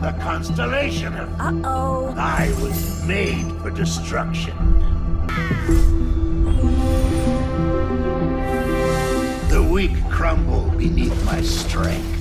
am the constellation of... Uh-oh. I was made for destruction. The weak crumble beneath my strength.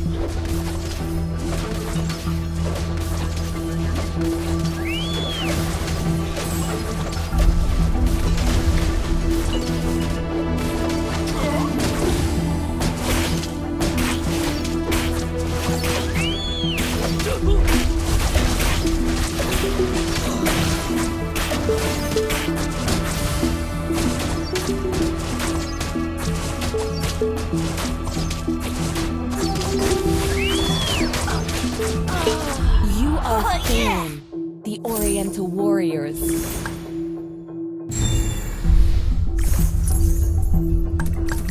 You are Fan, the Oriental Warriors.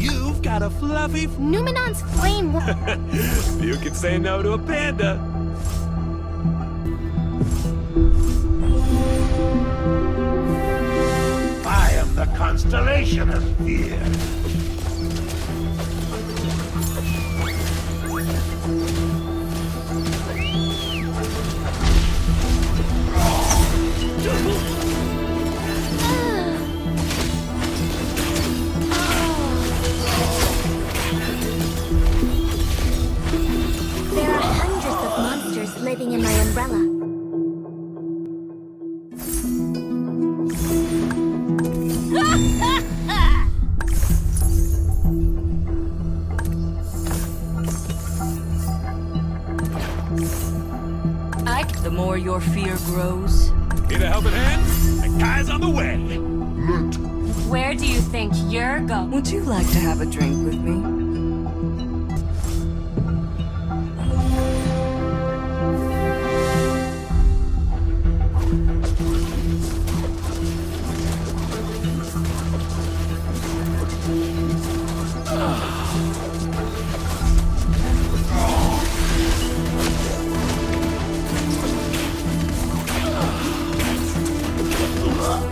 You've got a fluffy... Numenon's flame... You can say no to a panda. I am the constellation of fear. There are hundreds of monsters living in my umbrella. The more your fear grows. Need a helping hand? A guy's on the way. Where do you think you're going? Would you like to have a drink with me?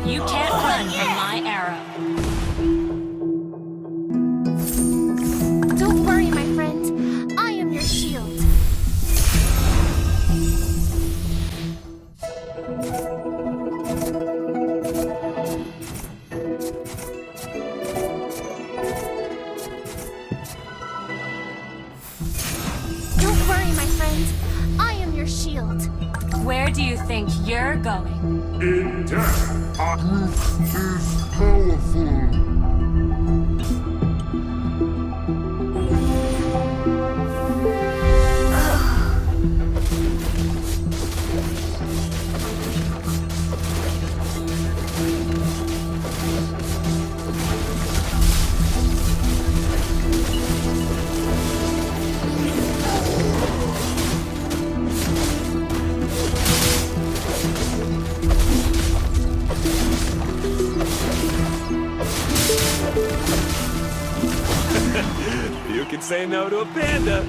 You can't run from my arrow. Don't worry, my friend. I am your shield. Don't worry, my friend. I am your shield. Where do you think you're going? In death, our group is powerful. You can say no to a panda.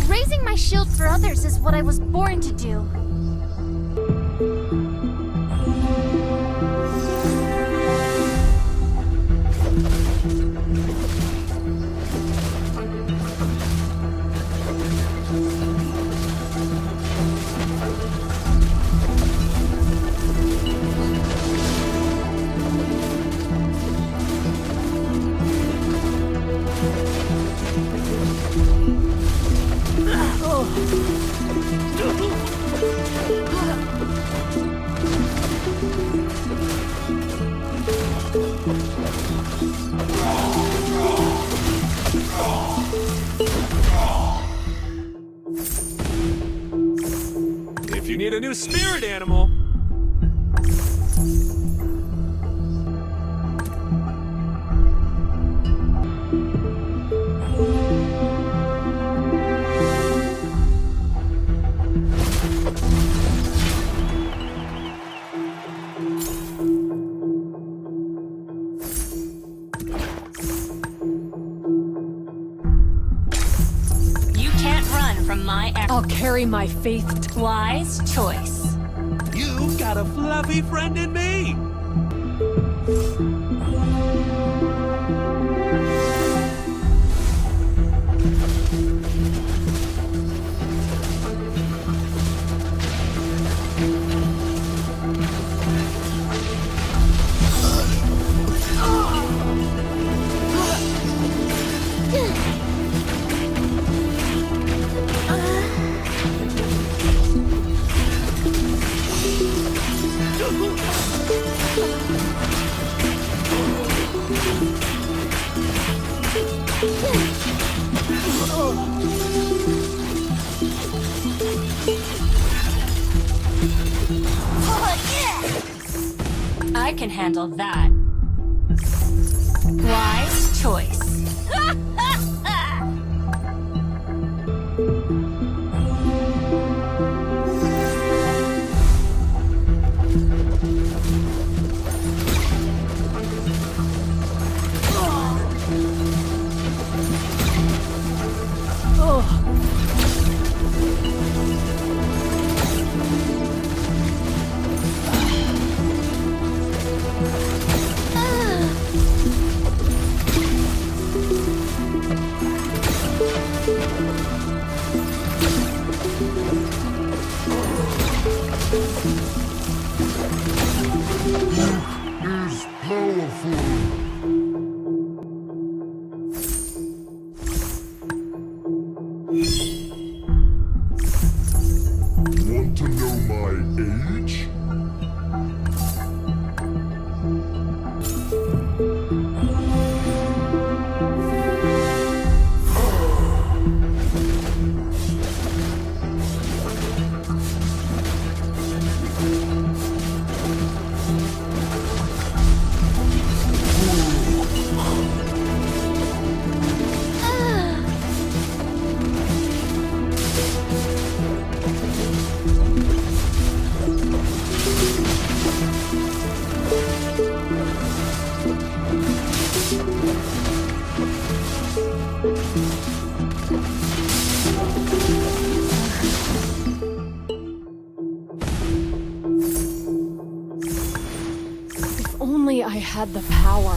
Raising my shield for others is what I was born to do. If you need a new spirit animal... You can't run from my arrow. I'll carry my faith. Wise choice. You've got a fluffy friend in me. I can handle that. Wise choice. Is powerful. Want to know my age? If only I had the power.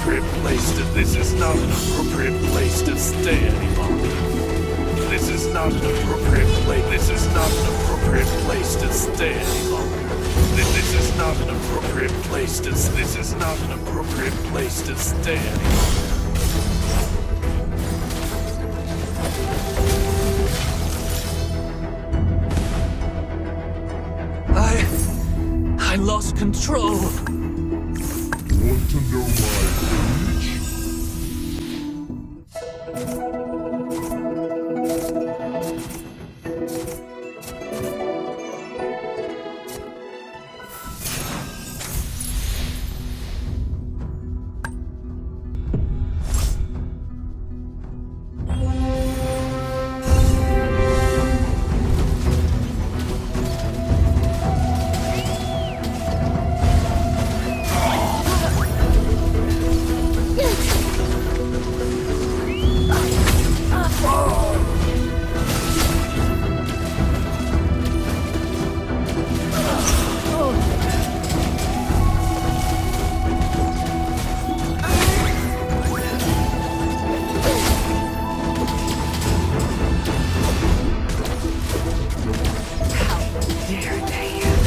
appropriate place to. This is not an appropriate place to stay any longer. This is not an appropriate place. This is not an appropriate place to stay any longer. This is not an appropriate place to. This is not an appropriate place to stay any longer. I lost control. Want to know my age?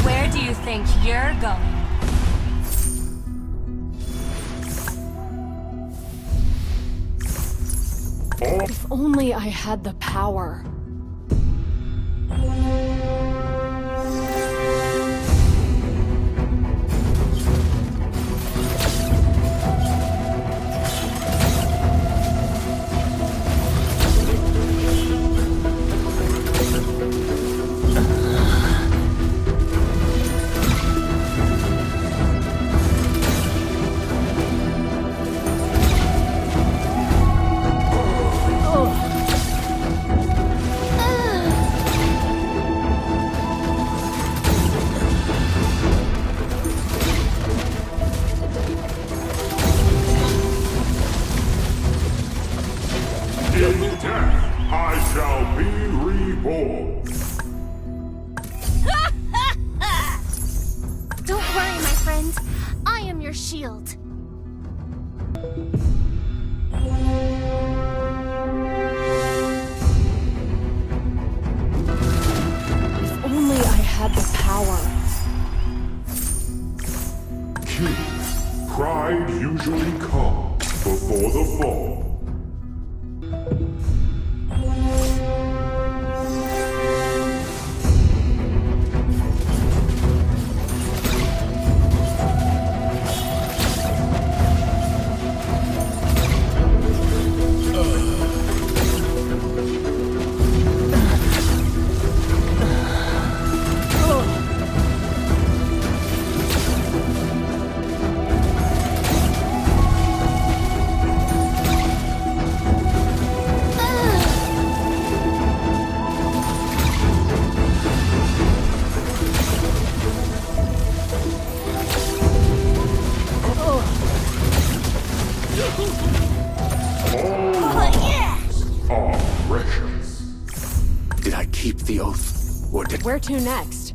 Where do you think you're going? If only I had the power. In death, I shall be reborn. Don't worry, my friend. I am your shield. If only I had the power. King, pride usually comes before the fall. Are precious. Did I keep the oath? Or did. Where to next?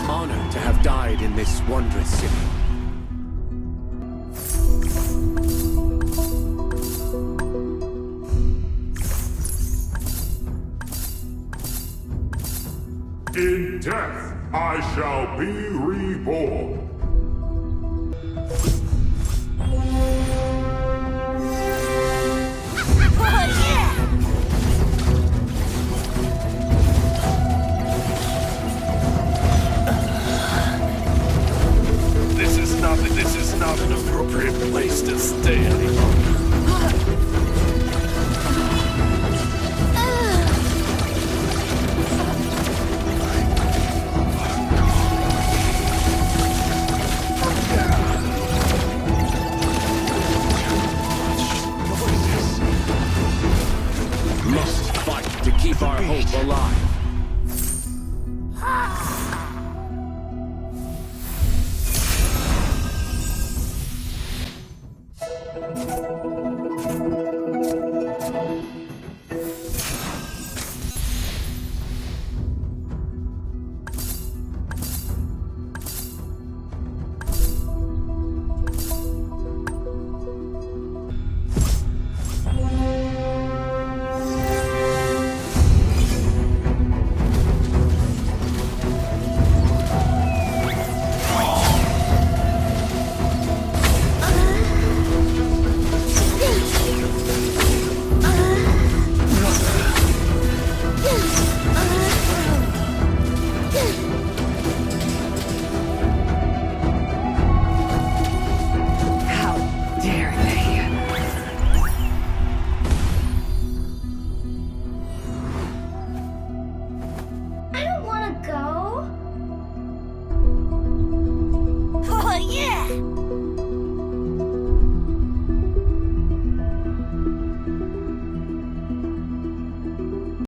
Honored to have died in this wondrous city. In death, I shall be reborn. This is not an appropriate place to stay any longer. must fight to keep our hope alive.